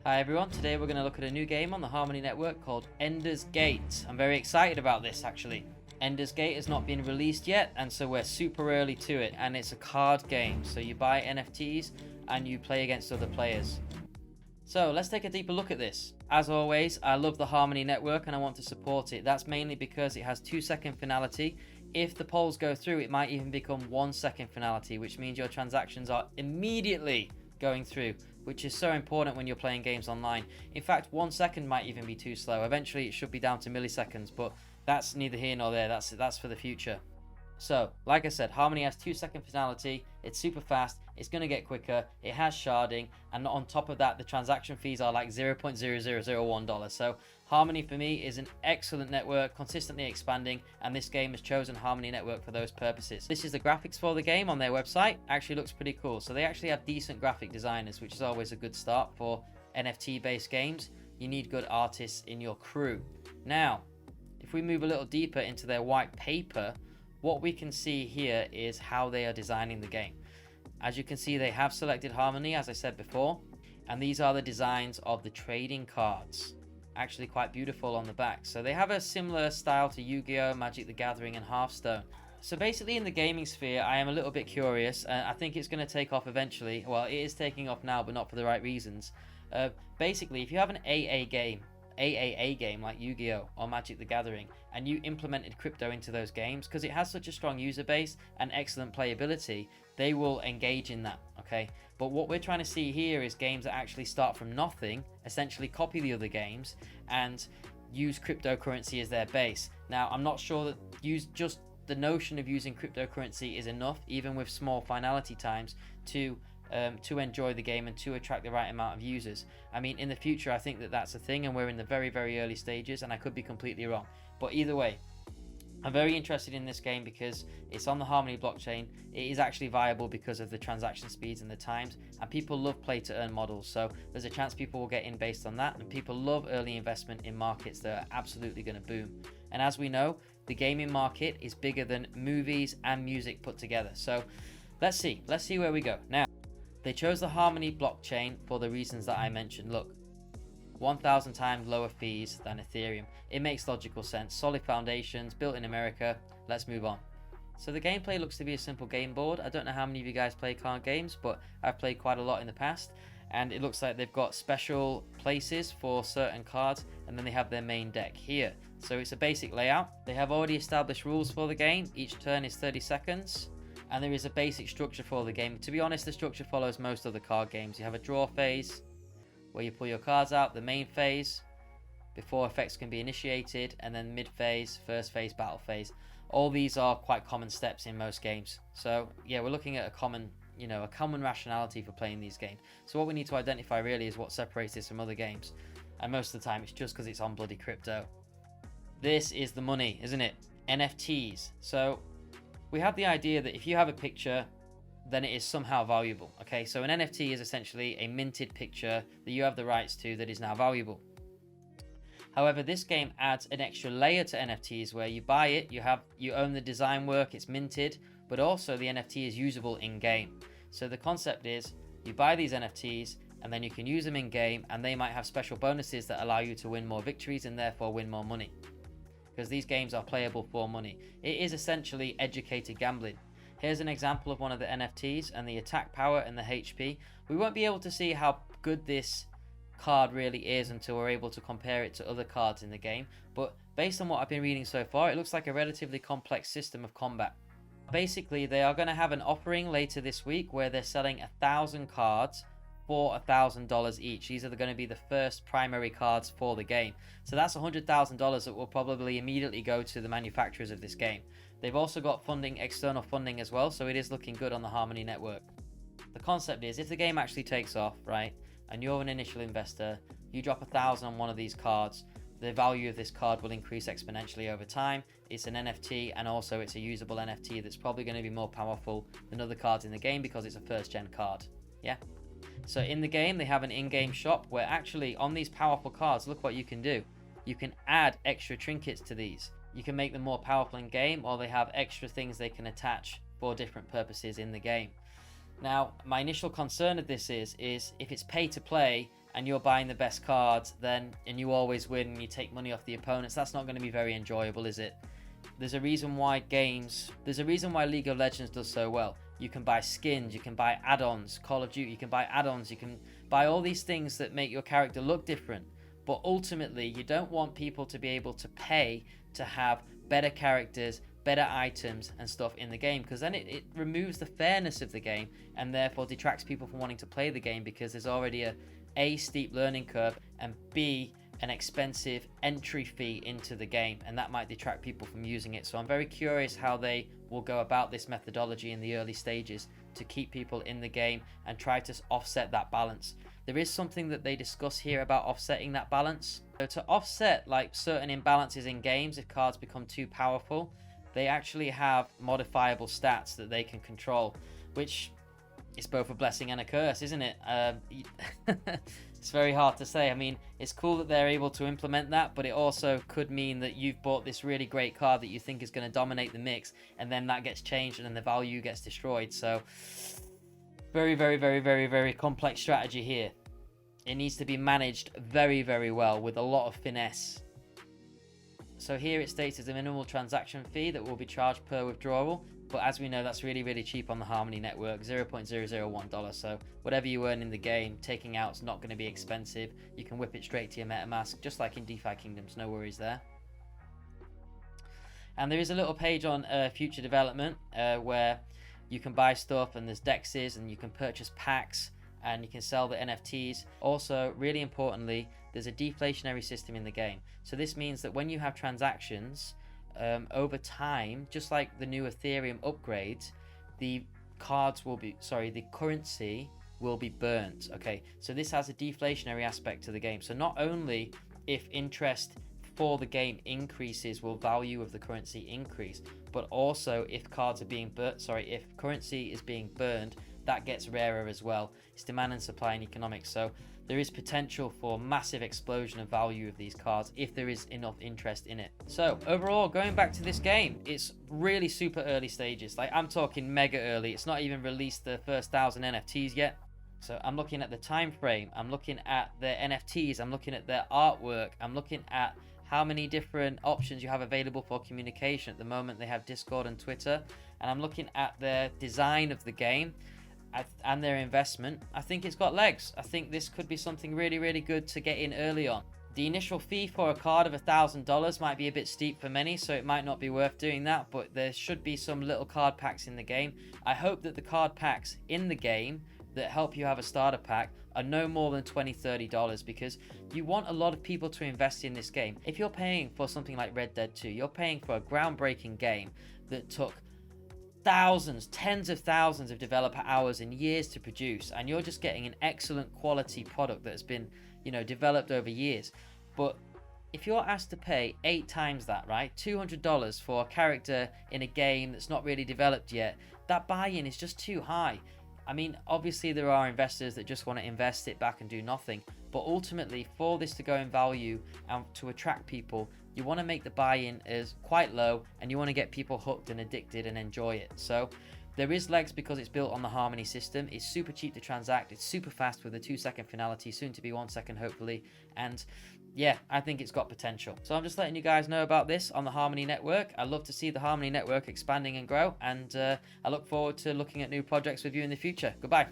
Hi everyone, today we're going to look at a new game on the Harmony Network called Ender's Gate. I'm very excited about this actually. Ender's Gate has not been released yet, and so we're super early to it, and it's a card game, so you buy NFTs and you play against other players. So let's take a deeper look at this. As always, I love the Harmony Network and I want to support it. That's mainly because it has 2-second finality. If the polls go through, it might even become 1-second finality, which means your transactions are immediately going through, which is so important when you're playing games online. In fact, 1 second might even be too slow. Eventually it should be down to milliseconds, but that's neither here nor there. That's for the future. So, like I said, Harmony has 2-second finality, it's super fast, it's going to get quicker, it has sharding, and on top of that, the transaction fees are like $0.0001. So, Harmony for me is an excellent network, consistently expanding, and this game has chosen Harmony Network for those purposes. This is the graphics for the game on their website, actually looks pretty cool. So they actually have decent graphic designers, which is always a good start for NFT-based games. You need good artists in your crew. Now, if we move a little deeper into their white paper, what we can see here is how they are designing the game. As you can see, they have selected Harmony, as I said before, and these are the designs of the trading cards. Actually quite beautiful on the back. So they have a similar style to Yu-Gi-Oh!, Magic the Gathering, and Hearthstone. So basically in the gaming sphere, I am a little bit curious. I think it's going to take off eventually. Well, it is taking off now, but not for the right reasons. Basically, if you have an AAA game like Yu-Gi-Oh! Or Magic the Gathering, and you implemented crypto into those games, because it has such a strong user base and excellent playability, they will engage in that, okay? But what we're trying to see here is games that actually start from nothing, essentially copy the other games, and use cryptocurrency as their base. Now, I'm not sure that just the notion of using cryptocurrency is enough, even with small finality times, to enjoy the game and to attract the right amount of users. I mean, in the future, I think that that's a thing, and we're in the very, very early stages, and I could be completely wrong. But either way, I'm very interested in this game because it's on the Harmony blockchain. It is actually viable because of the transaction speeds and the times, and people love play to earn models, so there's a chance people will get in based on that, and people love early investment in markets that are absolutely going to boom. And as we know, the gaming market is bigger than movies and music put together. So let's see where we go. Now, they chose the Harmony blockchain for the reasons that I mentioned. Look, 1,000 times lower fees than Ethereum. It makes logical sense. Solid foundations, built in America. Let's move on. So the gameplay looks to be a simple game board. I don't know how many of you guys play card games, but I've played quite a lot in the past. And it looks like they've got special places for certain cards, and then they have their main deck here. So it's a basic layout. They have already established rules for the game. Each turn is 30 seconds. And there is a basic structure for the game. To be honest, the structure follows most of the card games. You have a draw phase, where you pull your cards out, the main phase, before effects can be initiated, and then mid phase, first phase, battle phase. All these are quite common steps in most games. So yeah, we're looking at a common rationality for playing these games. So what we need to identify really is what separates this from other games. And most of the time it's just because it's on bloody crypto. This is the money, isn't it? NFTs. So we have the idea that if you have a picture, then it is somehow valuable. Okay, so an NFT is essentially a minted picture that you have the rights to that is now valuable. However, this game adds an extra layer to NFTs where you buy it, you own the design work, it's minted, but also the NFT is usable in game. So the concept is you buy these NFTs and then you can use them in game, and they might have special bonuses that allow you to win more victories and therefore win more money. Because these games are playable for money. It is essentially educated gambling. Here's an example of one of the NFTs and the attack power and the HP. We won't be able to see how good this card really is until we're able to compare it to other cards in the game, but based on what I've been reading so far, it looks like a relatively complex system of combat. Basically, they are going to have an offering later this week where they're selling 1,000 cards for $1,000 each. These are going to be the first primary cards for the game. So that's $100,000 that will probably immediately go to the manufacturers of this game. They've also got funding, external funding as well, so it is looking good on the Harmony Network. The concept is, if the game actually takes off, right, and you're an initial investor, you drop 1,000 on one of these cards, the value of this card will increase exponentially over time. It's an NFT, and also it's a usable NFT that's probably going to be more powerful than other cards in the game because it's a first-gen card. Yeah? So in the game, they have an in-game shop where actually on these powerful cards, look what you can do. You can add extra trinkets to these. You can make them more powerful in game, or they have extra things they can attach for different purposes in the game. Now, my initial concern of this is if it's pay to play and you're buying the best cards, then and you always win and you take money off the opponents, that's not going to be very enjoyable, is it? There's a reason why League of Legends does so well. You can buy skins, you can buy add-ons. Call of Duty, you can buy add-ons, you can buy all these things that make your character look different. But ultimately, you don't want people to be able to pay to have better characters, better items and stuff in the game, because then it removes the fairness of the game and therefore detracts people from wanting to play the game, because there's already a steep learning curve, and B, an expensive entry fee into the game, and that might detract people from using it. So I'm very curious how they will go about this methodology in the early stages to keep people in the game and try to offset that balance. There is something that they discuss here about offsetting that balance. So to offset like certain imbalances in games, if cards become too powerful, they actually have modifiable stats that they can control, which is both a blessing and a curse, isn't it? It's very hard to say. I mean, it's cool that they're able to implement that, but it also could mean that you've bought this really great card that you think is going to dominate the mix, and then that gets changed and then the value gets destroyed. So very, very, very, very, very complex strategy here. It needs to be managed very, very well with a lot of finesse. So here it states there's a minimal transaction fee that will be charged per withdrawal, but as we know, that's really, really cheap on the Harmony network, $0.001. So whatever you earn in the game, taking out is not going to be expensive. You can whip it straight to your MetaMask, just like in DeFi Kingdoms, no worries there. And there is a little page on future development where you can buy stuff, and there's dexes, and you can purchase packs, and you can sell the NFTs. Also, really importantly, there's a deflationary system in the game. So this means that when you have transactions, over time, just like the new Ethereum upgrades, the currency will be burnt. Okay, so this has a deflationary aspect to the game. So not only if interest for the game increases, will value of the currency increase, but also if cards are being burnt, if currency is being burned, that gets rarer as well. It's demand and supply in economics. So there is potential for massive explosion of value of these cards if there is enough interest in it. So overall, going back to this game, it's really super early stages. Like, I'm talking mega early. It's not even released the first 1,000 NFTs yet. So I'm looking at the time frame, I'm looking at the NFTs, I'm looking at their artwork, I'm looking at how many different options you have available for communication. At the moment they have Discord and Twitter, and I'm looking at their design of the game and their investment. I think it's got legs. I think this could be something really, really good to get in early on. The initial fee for a card of $1,000 might be a bit steep for many, so it might not be worth doing that, but there should be some little card packs in the game. I hope that the card packs in the game that help you have a starter pack are no more than $20, $30, because you want a lot of people to invest in this game. If you're paying for something like Red Dead 2, you're paying for a groundbreaking game that took thousands, tens of thousands of developer hours and years to produce, and you're just getting an excellent quality product that's been, developed over years. But if you're asked to pay 8 times that, right, $200 for a character in a game that's not really developed yet, that buy-in is just too high. I mean, obviously there are investors that just want to invest it back and do nothing, but ultimately for this to go in value and to attract people, you want to make the buy-in as quite low, and you want to get people hooked and addicted and enjoy it. So there is legs because it's built on the Harmony system. It's super cheap to transact, it's super fast with a 2-second finality, soon to be 1 second hopefully, and yeah, I think it's got potential. So I'm just letting you guys know about this on the Harmony network. I love to see the Harmony network expanding and grow, and I look forward to looking at new projects with you in the future. Goodbye.